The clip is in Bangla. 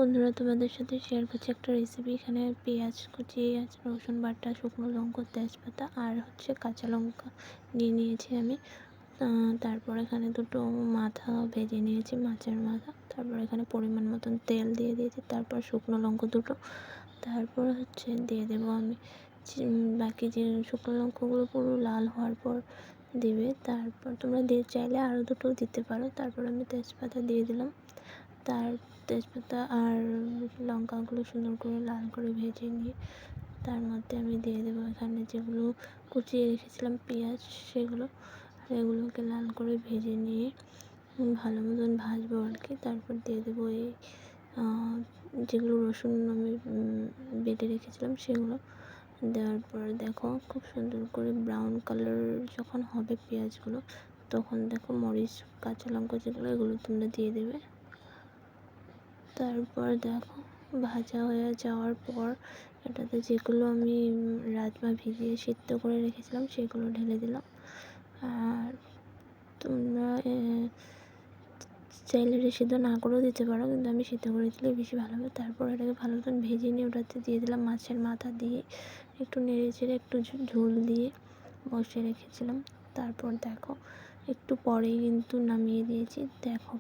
বন্ধুরা, তোমাদের সাথে শেয়ার করছি একটা রেসিপি। এখানে পেঁয়াজ কুচি আছে, রসুন বাটা, শুকনো লঙ্কা, তেজপাতা আর কাঁচা লঙ্কা নিয়েছি আমি। তারপর এখানে দুটো মাথা ভেজে নিয়েছি, মাছের মাথা। তারপর এখানে পরিমাণ মতন তেল দিয়ে দিয়েছি। তারপর শুকনো লঙ্কা দুটো। তারপর দিয়ে দেবো আমি বাকি যে শুকনো লঙ্কাগুলো পুরো লাল হওয়ার পর দিবে। তারপর তোমরা চাইলে আরও দুটো দিতে পারো। তারপর আমি তেজপাতা দিয়ে দিলাম। তেজপাতা আর লঙ্কাগুলো সুন্দর করে লাল করে ভেজে নিয়ে তার মধ্যে আমি দিয়ে দেবো এখানে যেগুলো কুচিয়ে রেখেছিলাম পেঁয়াজ, এগুলোকে লাল করে ভেজে নিয়ে ভালো মতন ভাজবো আর কি। তারপর দিয়ে দেবো যেগুলো রসুন আমি বেটে রেখেছিলাম সেগুলো দেওয়ার পর দেখো খুব সুন্দর করে ব্রাউন কালার যখন হবে পেঁয়াজগুলো, তখন দেখো মরিচ, কাঁচা লঙ্কা এগুলো তোমরা দিয়ে দেবে। তারপর দেখো ভাজা হয়ে যাওয়ার পর এটাতে যেগুলো আমি রাজমা ভিজিয়ে সিদ্ধ করে রেখেছিলাম সেগুলো ঢেলে দিলাম। আর তোমরা চাইলে সিদ্ধ না করেও দিতে পারো, কিন্তু আমি সিদ্ধ করে দিলে বেশি ভালো হবে। তারপর এটাকে ভালো মতন ভেজে নিয়ে ওটাতে দিয়ে দিলাম মাছের মাথা দিয়ে একটু নেড়ে চেড়ে একটু ঝোল দিয়ে বসিয়ে রেখেছিলাম। তারপর দেখো একটু পরেই কিন্তু নামিয়ে দিয়েছি। দেখো